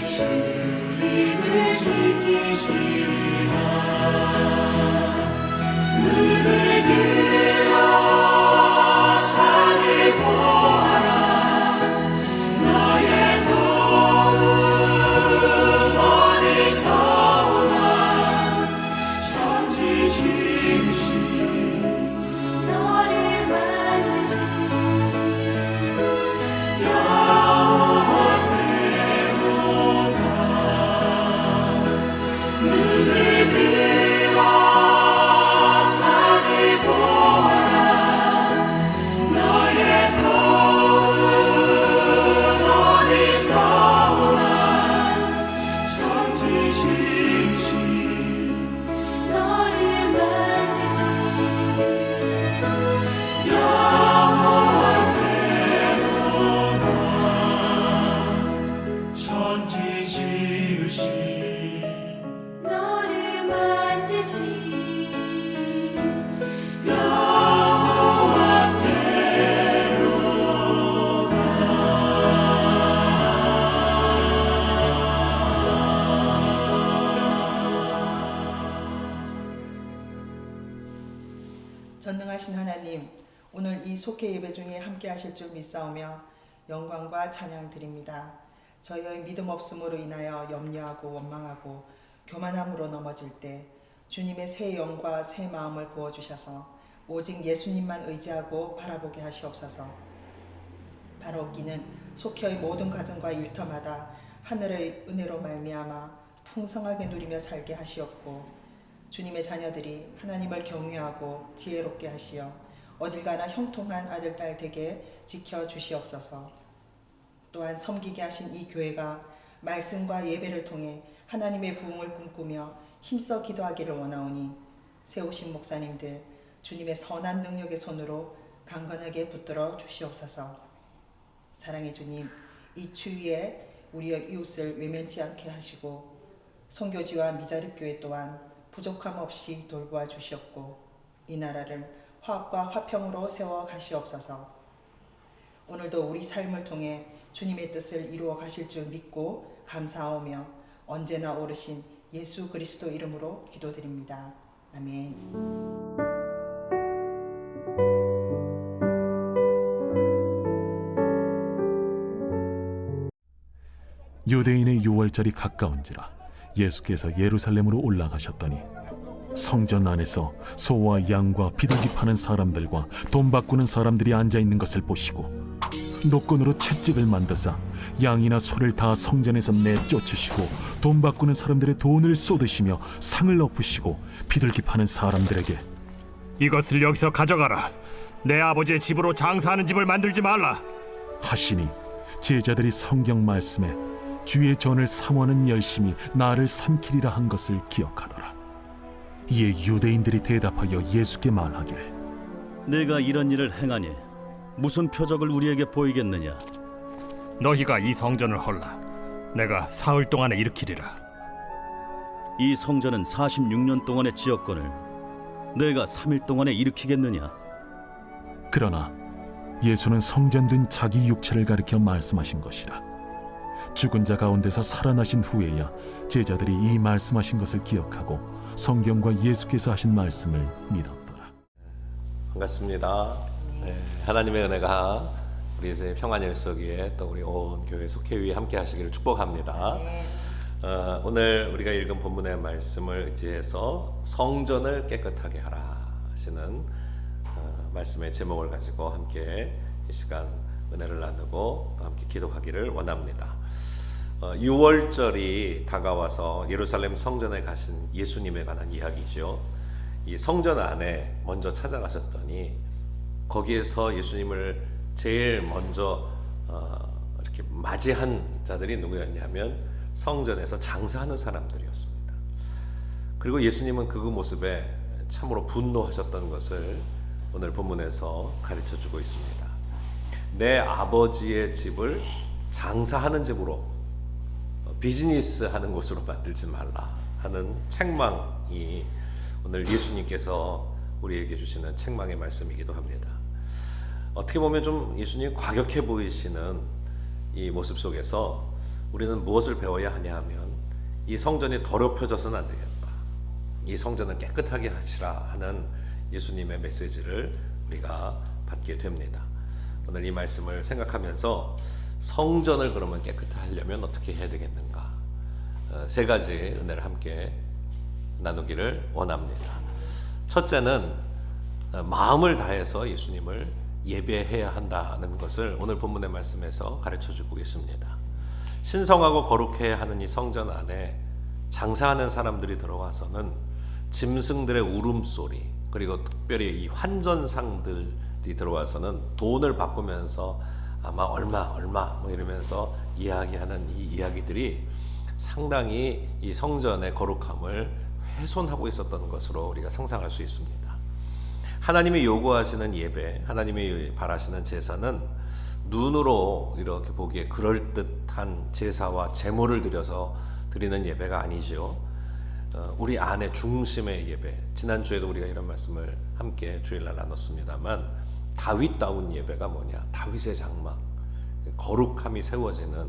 주님을 지키시리라. 눈을 들어 산을 보아라. 나의 도움 어디서 오나. 천지 지으신 너를 만드신 눈을 들어 산을 보아라. 너의 도움 어디서 오나. 천지 지으신 너를 만드신 여호와께로다. 천지 지으신 너를 만드신 전능하신 하나님, 오늘 이 속회 예배 중에 함께 하실 줄 믿사오며 영광과 찬양 드립니다. 저희의 믿음 없음으로 인하여 염려하고 원망하고 교만함으로 넘어질 때 주님의 새 영과 새 마음을 부어주셔서 오직 예수님만 의지하고 바라보게 하시옵소서. 바라옵기는 속회의 모든 가정과 일터마다 하늘의 은혜로 말미암아 풍성하게 누리며 살게 하시옵고, 주님의 자녀들이 하나님을 경외하고 지혜롭게 하시어 어딜 가나 형통한 아들 딸 되게 지켜주시옵소서. 또한 섬기게 하신 이 교회가 말씀과 예배를 통해 하나님의 부흥을 꿈꾸며 힘써 기도하기를 원하오니, 세우신 목사님들 주님의 선한 능력의 손으로 강건하게 붙들어 주시옵소서. 사랑의 주님, 이 추위에 우리의 이웃을 외면치 않게 하시고 선교지와 미자립교회 또한 부족함 없이 돌보아 주시옵고, 이 나라를 화합과 화평으로 세워 가시옵소서. 오늘도 우리 삶을 통해 주님의 뜻을 이루어 가실 줄 믿고 감사하오며 언제나 오르신 예수 그리스도 이름으로 기도드립니다. 아멘. 유대인의 유월절이 가까운지라 예수께서 예루살렘으로 올라가셨더니 성전 안에서 소와 양과 비둘기 파는 사람들과 돈 바꾸는 사람들이 앉아있는 것을 보시고 노끈으로 채찍을 만드사 양이나 소를 다 성전에서 내쫓으시고 돈 바꾸는 사람들의 돈을 쏟으시며 상을 엎으시고 비둘기 파는 사람들에게 이것을 여기서 가져가라. 내 아버지의 집으로 장사하는 집을 만들지 말라 하시니, 제자들이 성경 말씀에 주의 전을 삼원은 열심히 나를 삼키리라 한 것을 기억하더라. 이에 유대인들이 대답하여 예수께 말하기를, 내가 이런 일을 행하니 무슨 표적을 우리에게 보이겠느냐? 너희가 이 성전을 헐라. 내가 사흘 동안에 일으키리라. 이 성전은 46년 동안의 지었건을 내가 3일 동안에 일으키겠느냐? 그러나 예수는 성전된 자기 육체를 가리켜 말씀하신 것이라. 죽은 자 가운데서 살아나신 후에야 제자들이 이 말씀하신 것을 기억하고 성경과 예수께서 하신 말씀을 믿었더라. 반갑습니다. 하나님의 은혜가 우리 이제 평안일석 위에 또 우리 온 교회 속회 위에 함께 하시기를 축복합니다. 오늘 우리가 읽은 본문의 말씀을 의지해서 성전을 깨끗하게 하라 하시는 말씀의 제목을 가지고 함께 이 시간 은혜를 나누고 또 함께 기도하기를 원합니다. 6월절이 다가와서 예루살렘 성전에 가신 예수님에 관한 이야기죠. 이 성전 안에 먼저 찾아가셨더니 거기에서 예수님을 제일 먼저 이렇게 맞이한 자들이 누구였냐면 성전에서 장사하는 사람들이었습니다. 그리고 예수님은 그 모습에 참으로 분노하셨던 것을 오늘 본문에서 가르쳐주고 있습니다. 내 아버지의 집을 장사하는 집으로, 비즈니스 하는 곳으로 만들지 말라 하는 책망이 오늘 예수님께서 우리에게 주시는 책망의 말씀이기도 합니다. 어떻게 보면 좀 예수님 과격해 보이시는 이 모습 속에서 우리는 무엇을 배워야 하냐 하면 이 성전이 더럽혀져서는 안 되겠다. 이 성전을 깨끗하게 하시라 하는 예수님의 메시지를 우리가 받게 됩니다. 오늘 이 말씀을 생각하면서 성전을 그러면 깨끗하게 하려면 어떻게 해야 되겠는가? 세 가지 은혜를 함께 나누기를 원합니다. 첫째는 마음을 다해서 예수님을 예배해야 한다는 것을 오늘 본문의 말씀에서 가르쳐주고 있습니다. 신성하고 거룩해야 하는 이 성전 안에 장사하는 사람들이 들어와서는 짐승들의 울음소리, 그리고 특별히 이 환전상들이 들어와서는 돈을 바꾸면서 아마 얼마 뭐 이러면서 이야기하는 이 이야기들이 상당히 이 성전의 거룩함을 훼손하고 있었던 것으로 우리가 상상할 수 있습니다. 하나님이 요구하시는 예배, 하나님이 바라시는 제사는 눈으로 이렇게 보기에 그럴듯한 제사와 제물을 드려서 드리는 예배가 아니죠. 우리 안의 중심의 예배, 지난주에도 우리가 이런 말씀을 함께 주일날 나눴습니다만 다윗다운 예배가 뭐냐? 다윗의 장막, 거룩함이 세워지는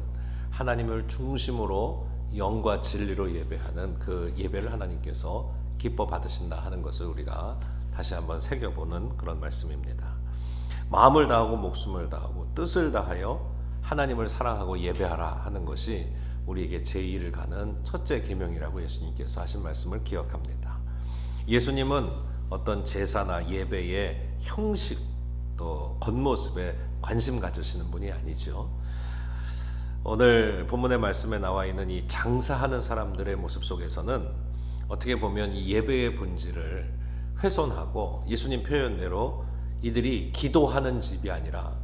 하나님을 중심으로 영과 진리로 예배하는 그 예배를 하나님께서 기뻐 받으신다 하는 것을 우리가 다시 한번 새겨보는 그런 말씀입니다. 마음을 다하고 목숨을 다하고 뜻을 다하여 하나님을 사랑하고 예배하라 하는 것이 우리에게 제2를 가는 첫째 계명이라고 예수님께서 하신 말씀을 기억합니다. 예수님은 어떤 제사나 예배의 형식 또 겉모습에 관심 가지시는 분이 아니죠. 오늘 본문의 말씀에 나와 있는 이 장사하는 사람들의 모습 속에서는 어떻게 보면 이 예배의 본질을 훼손하고 예수님 표현대로 이들이 기도하는 집이 아니라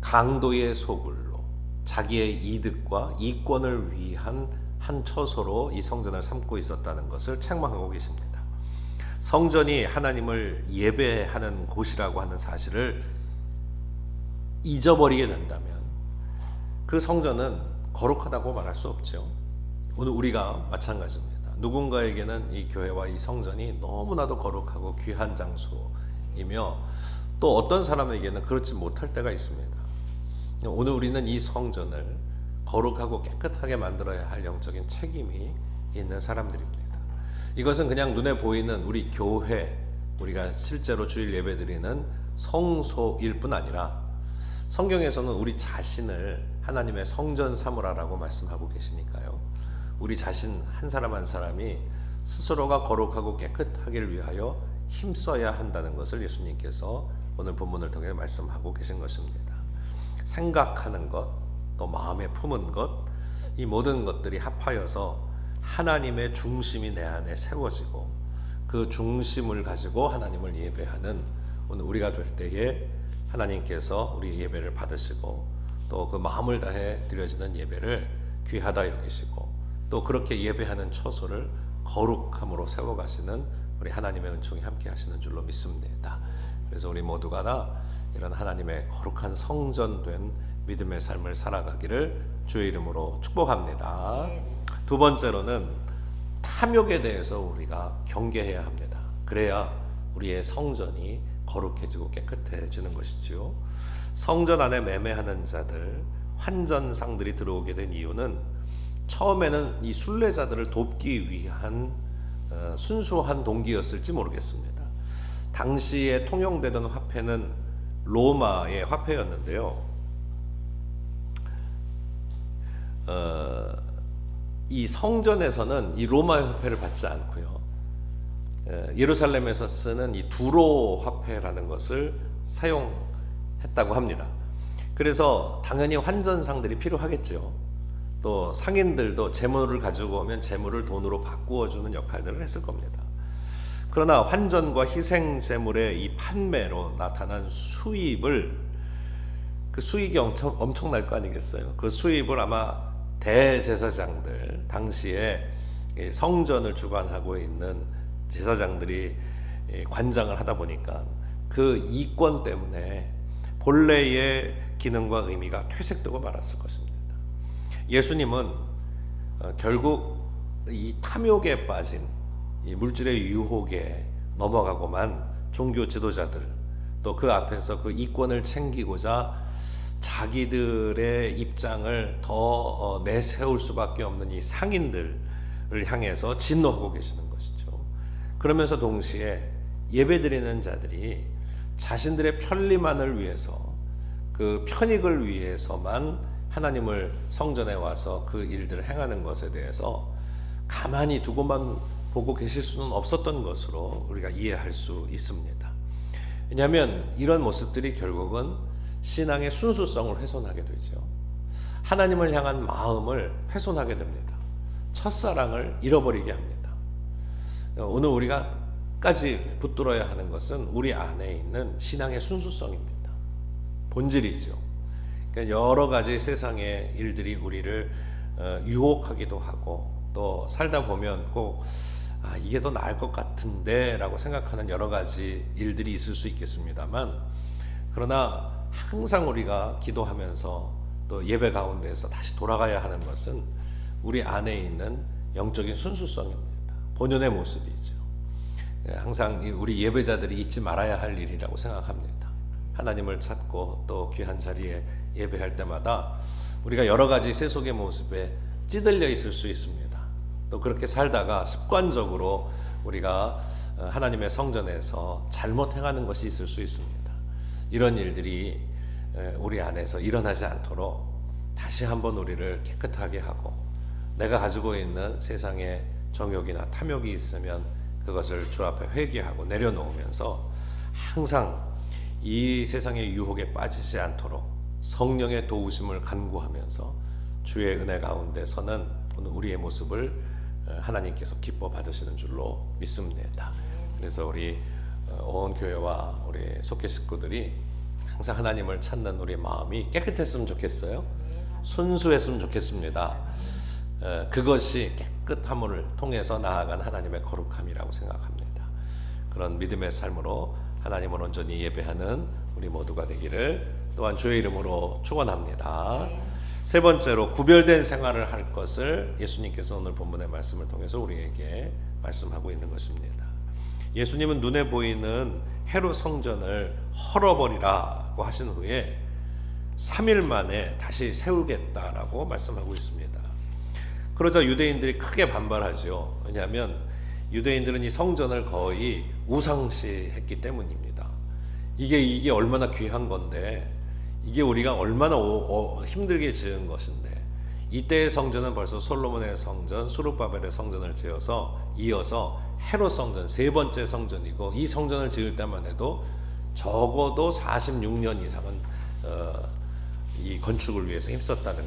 강도의 소굴로 자기의 이득과 이권을 위한 한 처소로 이 성전을 삼고 있었다는 것을 책망하고 계십니다. 성전이 하나님을 예배하는 곳이라고 하는 사실을 잊어버리게 된다면 그 성전은 거룩하다고 말할 수 없죠. 오늘 우리가 마찬가지입니다. 누군가에게는 이 교회와 이 성전이 너무나도 거룩하고 귀한 장소이며 또 어떤 사람에게는 그렇지 못할 때가 있습니다. 오늘 우리는 이 성전을 거룩하고 깨끗하게 만들어야 할 영적인 책임이 있는 사람들입니다. 이것은 그냥 눈에 보이는 우리 교회, 우리가 실제로 주일 예배드리는 성소일 뿐 아니라 성경에서는 우리 자신을 하나님의 성전 삼으라라고 말씀하고 계시니까요. 우리 자신 한 사람 한 사람이 스스로가 거룩하고 깨끗하기를 위하여 힘써야 한다는 것을 예수님께서 오늘 본문을 통해 말씀하고 계신 것입니다. 생각하는 것, 또 마음에 품은 것, 이 모든 것들이 합하여서 하나님의 중심이 내 안에 세워지고 그 중심을 가지고 하나님을 예배하는 오늘 우리가 될 때에 하나님께서 우리의 예배를 받으시고 또 그 마음을 다해 드려지는 예배를 귀하다 여기시고 또 그렇게 예배하는 처소를 거룩함으로 세워가시는 우리 하나님의 은총이 함께 하시는 줄로 믿습니다. 그래서 우리 모두가 다 이런 하나님의 거룩한 성전된 믿음의 삶을 살아가기를 주의 이름으로 축복합니다. 두 번째로는 탐욕에 대해서 우리가 경계해야 합니다. 그래야 우리의 성전이 거룩해지고 깨끗해지는 것이죠. 성전 안에 매매하는 자들, 환전상들이 들어오게 된 이유는 처음에는 이 순례자들을 돕기 위한 순수한 동기였을지 모르겠습니다. 당시에 통용되던 화폐는 로마의 화폐였는데요. 이 성전에서는 이 로마의 화폐를 받지 않고요. 예루살렘에서 쓰는 이 두로 화폐라는 것을 사용했다고 합니다. 그래서 당연히 환전상들이 필요하겠죠. 또 상인들도 재물을 가지고 오면 재물을 돈으로 바꾸어주는 역할들을 했을 겁니다. 그러나 환전과 희생 재물의 이 판매로 나타난 수입을 그 수익이 엄청날 거 아니겠어요? 그 수입을 아마 대제사장들, 당시에 성전을 주관하고 있는 제사장들이 관장을 하다 보니까 그 이권 때문에 본래의 기능과 의미가 퇴색되고 말았을 것입니다. 예수님은 결국 이 탐욕에 빠진 이 물질의 유혹에 넘어가고만 종교 지도자들 또 그 앞에서 그 이권을 챙기고자 자기들의 입장을 더 내세울 수밖에 없는 이 상인들을 향해서 진노하고 계시는 것이죠. 그러면서 동시에 예배드리는 자들이 자신들의 편리만을 위해서 그 편익을 위해서만 하나님을 성전에 와서 그 일들을 행하는 것에 대해서 가만히 두고만 보고 계실 수는 없었던 것으로 우리가 이해할 수 있습니다. 왜냐하면 이런 모습들이 결국은 신앙의 순수성을 훼손하게 되죠. 하나님을 향한 마음을 훼손하게 됩니다. 첫사랑을 잃어버리게 합니다. 오늘 우리가까지 붙들어야 하는 것은 우리 안에 있는 신앙의 순수성입니다. 본질이죠. 그러니까 여러 가지 세상의 일들이 우리를 유혹하기도 하고 또 살다 보면 꼭 이게 더 나을 것 같은데 라고 생각하는 여러 가지 일들이 있을 수 있겠습니다만, 그러나 항상 우리가 기도하면서 또 예배 가운데에서 다시 돌아가야 하는 것은 우리 안에 있는 영적인 순수성입니다. 본연의 모습이죠. 항상 우리 예배자들이 잊지 말아야 할 일이라고 생각합니다. 하나님을 찾고 또 귀한 자리에 예배할 때마다 우리가 여러 가지 세속의 모습에 찌들려 있을 수 있습니다. 또 그렇게 살다가 습관적으로 우리가 하나님의 성전에서 잘못 행하는 것이 있을 수 있습니다. 이런 일들이 우리 안에서 일어나지 않도록 다시 한번 우리를 깨끗하게 하고, 내가 가지고 있는 세상의 정욕이나 탐욕이 있으면 그것을 주 앞에 회개하고 내려놓으면서 항상 이 세상의 유혹에 빠지지 않도록 성령의 도우심을 간구하면서 주의 은혜 가운데서는 오늘 우리의 모습을 하나님께서 기뻐 받으시는 줄로 믿습니다. 그래서 우리 온 교회와 우리 속회 식구들이 항상 하나님을 찾는 우리 마음이 깨끗했으면 좋겠어요. 순수했으면 좋겠습니다. 그것이 깨끗함을 통해서 나아간 하나님의 거룩함이라고 생각합니다. 그런 믿음의 삶으로 하나님을 온전히 예배하는 우리 모두가 되기를 또한 주의 이름으로 축원합니다. 세 번째로 구별된 생활을 할 것을 예수님께서 오늘 본문의 말씀을 통해서 우리에게 말씀하고 있는 것입니다. 예수님은 눈에 보이는 헤롯 성전을 헐어버리라고 하신 후에 3일 만에 다시 세우겠다라고 말씀하고 있습니다. 그러자 유대인들이 크게 반발하죠. 왜냐하면 유대인들은 이 성전을 거의 우상시했기 때문입니다. 이게 얼마나 귀한 건데, 이게 우리가 얼마나 힘들게 지은 것인데, 이때의 성전은 벌써 솔로몬의 성전, 수룹바벨의 성전을 이어서 헤롯 성전, 세 번째 성전이고, 이 성전을 지을 때만 해도 적어도 46년 이상은 이 건축을 위해서 힘썼다는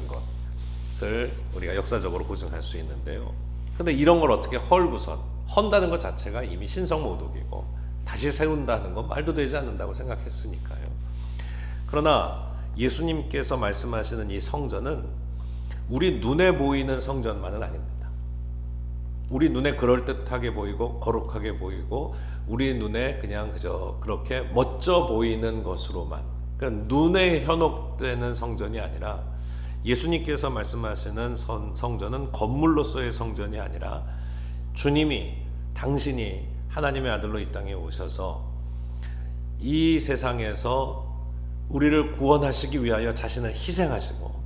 것을 우리가 역사적으로 고증할 수 있는데요. 근데 이런 걸 어떻게 헌다는 것 자체가 이미 신성모독이고, 다시 세운다는 건 말도 되지 않는다고 생각했으니까요. 그러나 예수님께서 말씀하시는 이 성전은 우리 눈에 보이는 성전만은 아닙니다. 우리 눈에 그럴듯하게 보이고 거룩하게 보이고 우리 눈에 그냥 그렇게 멋져 보이는 것으로만, 그러니까 눈에 현혹되는 성전이 아니라, 예수님께서 말씀하시는 성전은 건물로서의 성전이 아니라 당신이 하나님의 아들로 이 땅에 오셔서 이 세상에서 우리를 구원하시기 위하여 자신을 희생하시고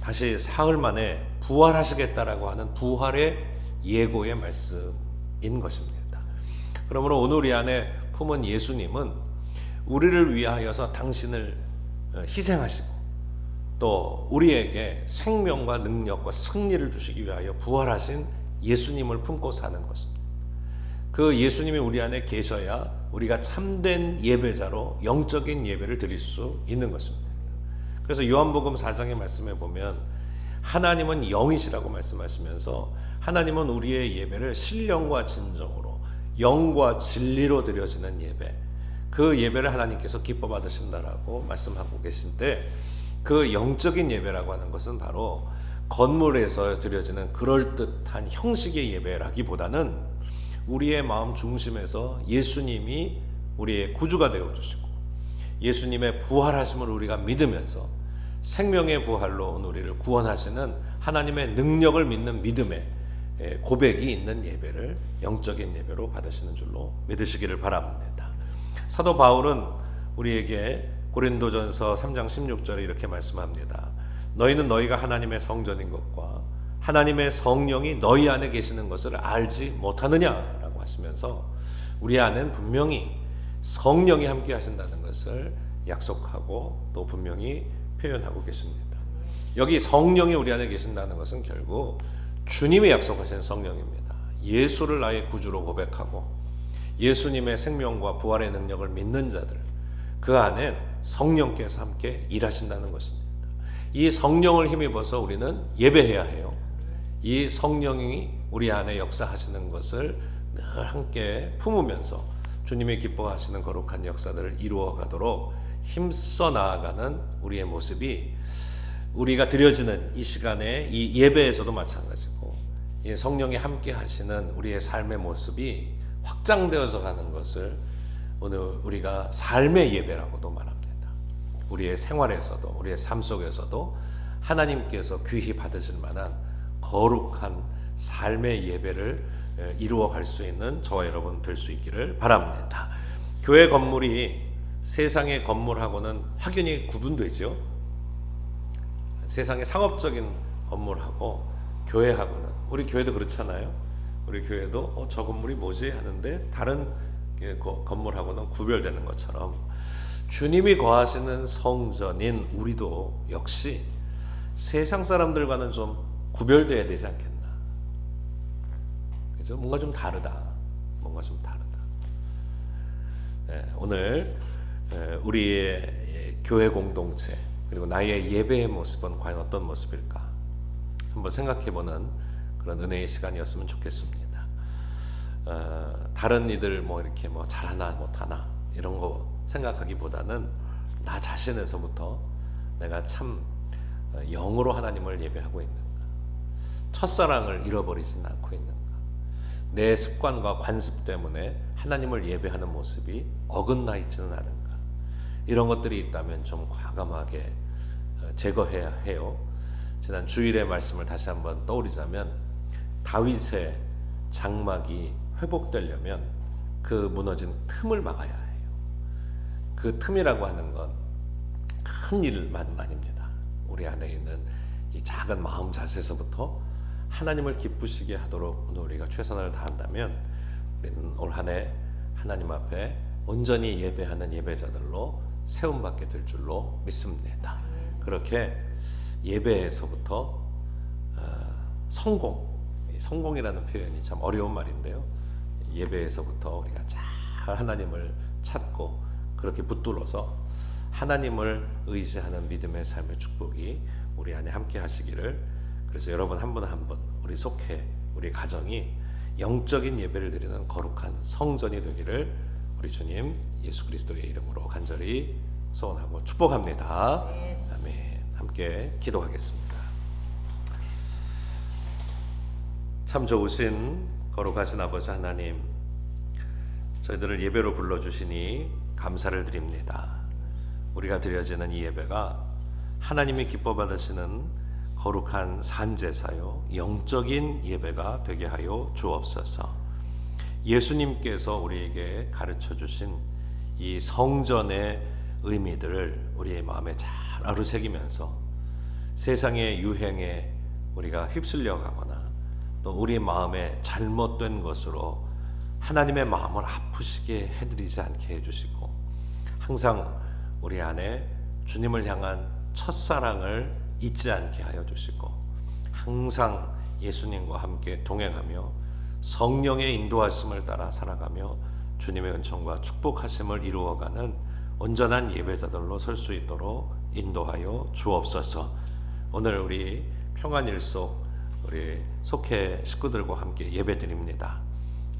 다시 사흘 만에 부활하시겠다라고 하는 부활의 예고의 말씀인 것입니다. 그러므로 오늘 우리 안에 품은 예수님은 우리를 위하여서 당신을 희생하시고 또 우리에게 생명과 능력과 승리를 주시기 위하여 부활하신 예수님을 품고 사는 것입니다. 그 예수님이 우리 안에 계셔야 우리가 참된 예배자로 영적인 예배를 드릴 수 있는 것입니다. 그래서 요한복음 4장의 말씀에 보면 하나님은 영이시라고 말씀하시면서 하나님은 우리의 예배를 신령과 진정으로 영과 진리로 드려지는 예배, 그 예배를 하나님께서 기뻐 받으신다라고 말씀하고 계신데, 그 영적인 예배라고 하는 것은 바로 건물에서 드려지는 그럴듯한 형식의 예배라기보다는 우리의 마음 중심에서 예수님이 우리의 구주가 되어주시고 예수님의 부활하심을 우리가 믿으면서 생명의 부활로 우리를 구원하시는 하나님의 능력을 믿는 믿음의 고백이 있는 예배를 영적인 예배로 받으시는 줄로 믿으시기를 바랍니다. 사도 바울은 우리에게 고린도전서 3장 16절에 이렇게 말씀합니다. 너희는 너희가 하나님의 성전인 것과 하나님의 성령이 너희 안에 계시는 것을 알지 못하느냐라고 하시면서 우리 안엔 분명히 성령이 함께 하신다는 것을 약속하고 또 분명히 표현하고 계십니다. 여기 성령이 우리 안에 계신다는 것은 결국 주님이 약속하신 성령입니다. 예수를 나의 구주로 고백하고 예수님의 생명과 부활의 능력을 믿는 자들, 그 안에 성령께서 함께 일하신다는 것입니다. 이 성령을 힘입어서 우리는 예배해야 해요. 이 성령이 우리 안에 역사하시는 것을 늘 함께 품으면서 주님이 기뻐하시는 거룩한 역사들을 이루어 가도록 힘써 나아가는 우리의 모습이 우리가 드려지는 이 시간에 이 예배에서도 마찬가지고 이 성령이 함께 하시는 우리의 삶의 모습이 확장되어서 가는 것을 오늘 우리가 삶의 예배라고도 말합니다. 우리의 생활에서도 우리의 삶 속에서도 하나님께서 귀히 받으실 만한 거룩한 삶의 예배를 이루어 갈 수 있는 저와 여러분 될 수 있기를 바랍니다. 교회 건물이 세상의 건물하고는 확연히 구분되죠. 세상의 상업적인 건물하고 교회하고는, 우리 교회도 그렇잖아요. 우리 교회도 저 건물이 뭐지 하는데 다른 건물하고는 구별되는 것처럼 주님이 거하시는 성전인 우리도 역시 세상 사람들과는 좀 구별돼야 되지 않겠나. 그래서 뭔가 좀 다르다. 오늘 우리의 교회 공동체 그리고 나의 예배의 모습은 과연 어떤 모습일까? 한번 생각해보는 그런 은혜의 시간이었으면 좋겠습니다. 다른 이들 이렇게 잘하나 못하나 이런 거 생각하기보다는 나 자신에서부터 내가 참 영으로 하나님을 예배하고 있는가, 첫사랑을 잃어버리진 않고 있는가, 내 습관과 관습 때문에 하나님을 예배하는 모습이 어긋나 있지는 않은가, 이런 것들이 있다면 좀 과감하게 제거해야 해요. 지난 주일의 말씀을 다시 한번 떠올리자면 다윗의 장막이 회복되려면 그 무너진 틈을 막아야 해요. 그 틈이라고 하는 건 큰 일만 아닙니다. 우리 안에 있는 이 작은 마음 자세에서부터 하나님을 기쁘시게 하도록 오늘 우리가 최선을 다한다면 우리는 올 한 해 하나님 앞에 온전히 예배하는 예배자들로 세움받게 될 줄로 믿습니다. 그렇게 예배에서부터 성공이라는 표현이 참 어려운 말인데요. 예배에서부터 우리가 잘 하나님을 찾고 그렇게 붙들어서 하나님을 의지하는 믿음의 삶의 축복이 우리 안에 함께 하시기를, 그래서 여러분 한 분 한 분 우리 속해 우리 가정이 영적인 예배를 드리는 거룩한 성전이 되기를 우리 주님 예수 그리스도의 이름으로 간절히 소원하고 축복합니다. 아멘. 함께 기도하겠습니다. 참 좋으신 거룩하신 아버지 하나님, 저희들을 예배로 불러주시니 감사를 드립니다. 우리가 드려지는 이 예배가 하나님이 기뻐 받으시는 거룩한 산제사요 영적인 예배가 되게 하여 주옵소서. 예수님께서 우리에게 가르쳐 주신 이 성전의 의미들을 우리의 마음에 잘 아루새기면서 세상의 유행에 우리가 휩쓸려 가거나 또 우리 마음에 잘못된 것으로 하나님의 마음을 아프시게 해드리지 않게 해주시고, 항상 우리 안에 주님을 향한 첫사랑을 잊지 않게 하여 주시고, 항상 예수님과 함께 동행하며 성령의 인도하심을 따라 살아가며 주님의 은총과 축복하심을 이루어가는 온전한 예배자들로 설 수 있도록 인도하여 주옵소서. 오늘 우리 평안일속 우리 속회 식구들과 함께 예배드립니다.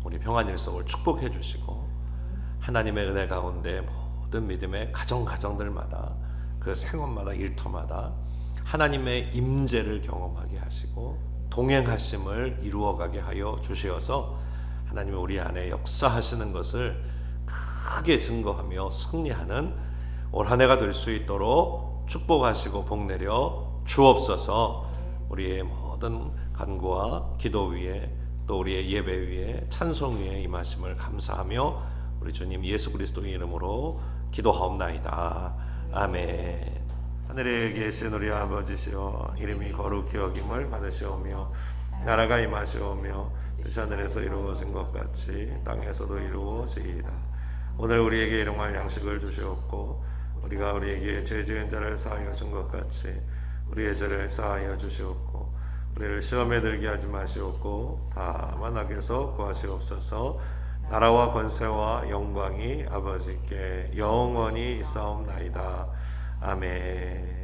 우리 평안일속을 축복해 주시고 하나님의 은혜 가운데 모든 믿음의 가정들마다 그 생활마다 일터마다 하나님의 임재를 경험하게 하시고 동행하심을 이루어가게 하여 주시어서 하나님이 우리 안에 역사하시는 것을 크게 증거하며 승리하는 올 한 해가 될 수 있도록 축복하시고 복내려 주옵소서. 우리의 모든 간구와 기도 위에 또 우리의 예배 위에 찬송 위에 임하심을 감사하며 우리 주님 예수 그리스도의 이름으로 기도하옵나이다. 아멘. 하늘에 계신 우리 아버지시여, 이름이 거룩히 여김을 받으시오며 나라가 임하시오며 뜻이 하늘에서 이루어진 것 같이 땅에서도 이루어지이다. 오늘 우리에게 일용할 양식을 주시옵고 우리가 우리에게 죄 지은 자를 사하여 준 것 같이 우리의 죄를 사하여 주시옵고 우리를 시험에 들게 하지 마시옵고 다만 악에서 구하시옵소서. 나라와 권세와 영광이 아버지께 영원히 있사옵나이다. 아멘.